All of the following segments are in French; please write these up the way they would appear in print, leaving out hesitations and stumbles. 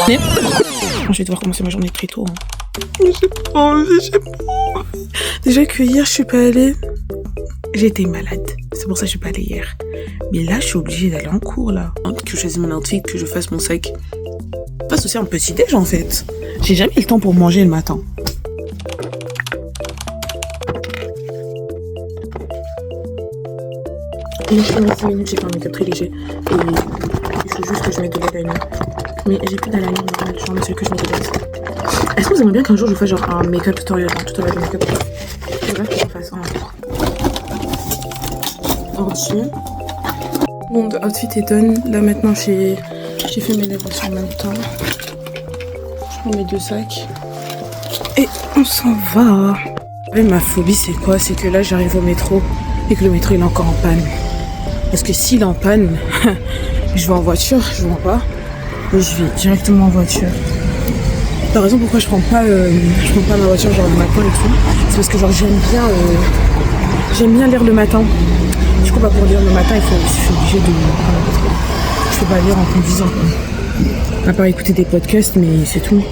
Je vais devoir commencer ma journée très tôt. J'ai pas envie. Déjà que hier, je suis pas allée. J'étais malade. C'est pour ça que je suis pas allée hier. Mais là, je suis obligée d'aller en cours, là. Que je choisisse mon outfit, que je fasse mon sac. Je fasse aussi un petit déj, en fait. J'ai jamais eu le temps pour manger le matin. Il est 6 minutes, j'ai fait un make-up très léger. Et il faut juste que je mette de l'eyeliner. Mais j'ai plus d'eyeliner normal, genre celui que je mets de base. Est-ce que vous aimeriez bien qu'un jour je fasse genre un make-up tutorial, un tutoriel de make-up? C'est vrai que je fasse un entier. Bon, le outfit est done. Là maintenant j'ai fait mes lèvres aussi en même temps. Je prends mes 2 sacs. Et on s'en va. Et ma phobie c'est quoi? C'est que là j'arrive au métro et que le métro il est encore en panne. Parce que s'il est en panne, je vais en voiture, je vends pas. Et je vais directement en voiture. La raison pourquoi je prends pas ma voiture genre le matin et tout, c'est parce que genre j'aime bien lire le matin. Du coup bah pour lire le matin je suis obligée de prendre le métro. Je peux pas lire en conduisant. À part écouter des podcasts, mais c'est tout.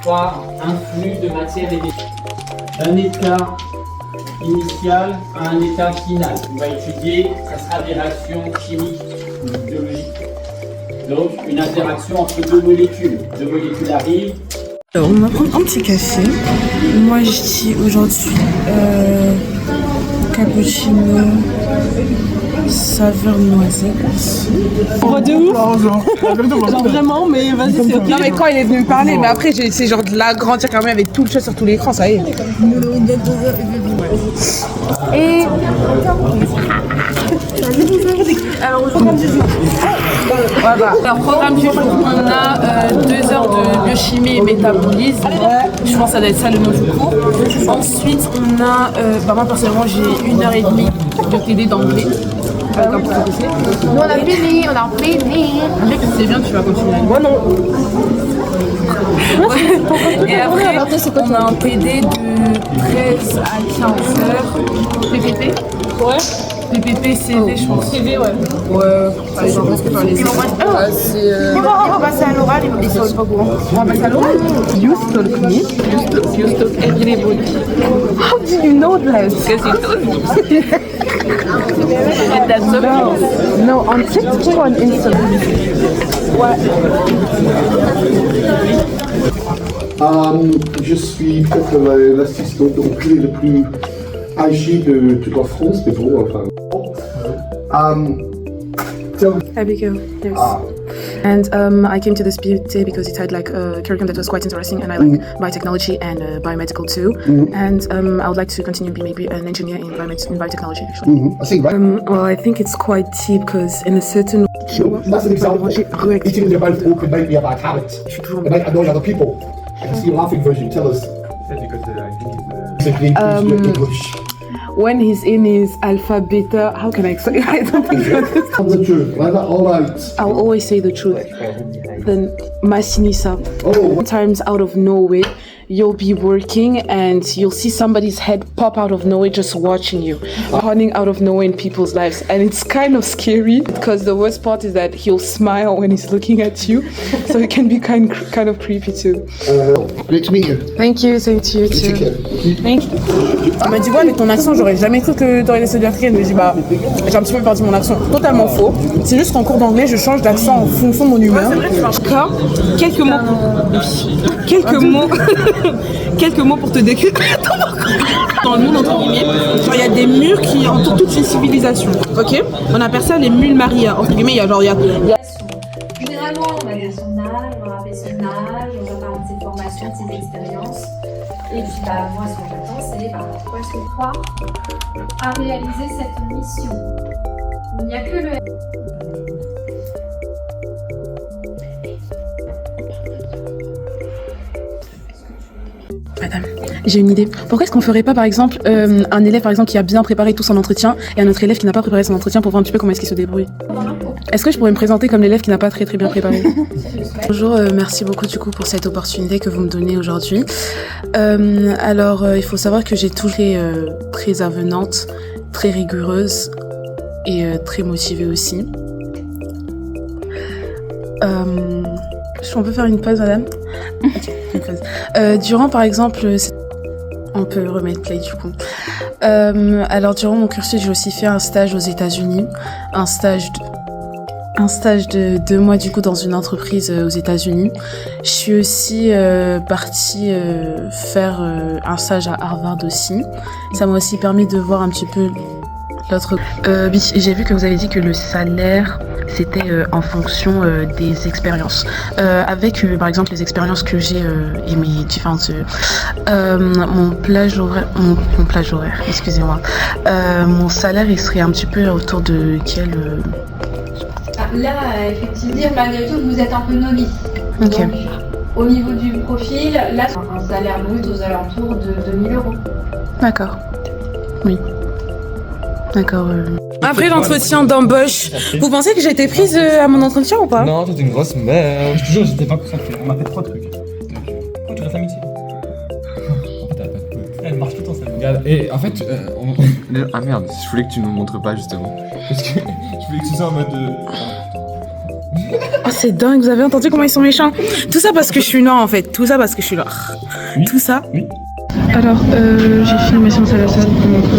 Par un flux de matière et d'un état initial à un état final. On va étudier, ça sera des réactions chimiques ou biologiques. Donc une interaction entre deux molécules. Deux molécules arrivent. Alors on va prendre un petit café. Moi je dis aujourd'hui cappuccino saveur noisette. De ouf. Genre vraiment, mais vas-y c'est ok. Non mais quand il est venu me parler, mais après j'ai essayé genre de l'agrandir quand même avec tout le chat sur tout l'écran, ça y est. Et alors au programme du jour. Voilà. Alors programme du jour, on a 2 heures de biochimie et métabolisme. Je pense que ça doit être ça le nom du cours. Ensuite on a, moi personnellement j'ai 1h30 de TD d'anglais. Nous on a fini, c'est bien, tu vas continuer. Moi non. Et après, on a un PD de 13 à 15 heures. PPP. Ouais. PPP, CV, je pense. CV, ouais. Ouais, ils vont presque parler. Ils vont passer à l'oral, ils sont pas courants. On va passer à l'oral. You stalk me. You stalk everybody. How do you know that? Because you told me. No, on TikTok or on Instagram? Ouais. Je suis peut-être l'assistant d'entrée le plus âgé de toute la France, mais bon, enfin. Abigail, yes. And I came to this beauty because it had like a curriculum that was quite interesting, and I like biotechnology and biomedical too. And I would like to continue being maybe an engineer in biotechnology actually. I think, right? Well, I think it's quite deep because in a certain that's an example. Eating the about could make me about habit. It might annoy other people. I can see you laughing version. Tell us. English. When he's in his alpha beta, how can I explain? I don't think the truth. All right. I'll always say the truth. Then Masinisa. Oh. Sometimes out of nowhere, you'll be working and you'll see somebody's head pop out of nowhere just watching you, running out of nowhere in people's lives, and it's kind of scary because the worst part is that he'll smile when he's looking at you, so it can be kind of creepy too. Great to meet you. Thank you, same to you too. Thank you. Elle m'a dit ouais, avec ton accent j'aurais jamais cru que t'aurais laissé dire crier. Elle me dit bah j'ai un petit peu perdu mon accent, totalement faux. C'est juste qu'en cours d'anglais je change d'accent en fonction de mon humeur. Encore quelques mots. Quelques mots pour te décrire. Dans le monde entre guillemets, genre il y a des murs qui entourent toute une civilisation. Ok, on appelle ça les mules Maria. Entre guillemets, il y a genre Généralement, on va dire son âge, on va rappeler son âge, on va parler de ses formations, de ses expériences. Et puis, moi, ce que j'attends, c'est pourquoi est-ce que tu crois à réaliser cette mission. Il n'y a que le madame, j'ai une idée. Pourquoi est-ce qu'on ferait pas, par exemple, un élève, par exemple, qui a bien préparé tout son entretien et un autre élève qui n'a pas préparé son entretien pour voir un petit peu comment est-ce qu'il se débrouille? Est-ce que je pourrais me présenter comme l'élève qui n'a pas très bien préparé? Bonjour, merci beaucoup du coup pour cette opportunité que vous me donnez aujourd'hui. Alors, il faut savoir que j'ai toujours été très avenante, très rigoureuse et très motivée aussi. On peut faire une pause, madame? Ok, une pause. Durant, par exemple, on peut remettre play du coup. Alors, durant mon cursus, j'ai aussi fait un stage aux États-Unis, un stage de 2 mois du coup dans une entreprise aux États-Unis. Je suis aussi partie faire un stage à Harvard aussi. Ça m'a aussi permis de voir un petit peu l'autre. J'ai vu que vous avez dit que le salaire c'était en fonction des expériences. Avec par exemple les expériences que j'ai et mes différentes mon plage horaire, excusez-moi. Mon salaire il serait un petit peu autour de quel Là, effectivement, malgré tout, vous êtes un peu novice. Ok. Donc, au niveau du profil, là, c'est un salaire brut aux alentours de 2 000 €. D'accord. Oui. D'accord. Après l'entretien d'embauche, vous pensez que j'ai été prise à mon entretien ou pas? Non, t'es une grosse merde. Je te jure, j'étais pas prêt. On m'a fait 3 trucs. Pourquoi tu restes amitié? T'as pas de peu. Elle marche tout le temps, ça. Regarde, et en fait, ah merde, je voulais que tu nous montres pas justement. Parce que je voulais que tu sois en mode Oh, c'est dingue, vous avez entendu comment ils sont méchants? Tout ça parce que je suis noire en fait, tout ça parce que je suis noire. Oui. Tout ça. Oui. Alors, j'ai fait ma séance à la salle pour montrer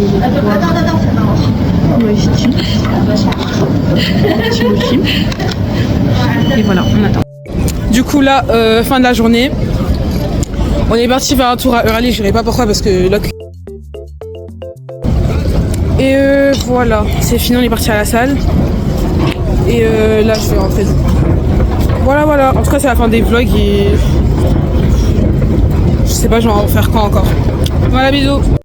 et voilà, on attend. Du coup là, fin de la journée, on est parti faire un tour à Euralie, je dirais pas pourquoi parce que là... Et voilà, c'est fini, on est parti à la salle. Et là je vais rentrer. Voilà, en tout cas c'est la fin des vlogs et... Je sais pas, je vais en faire quand encore. Voilà, bisous.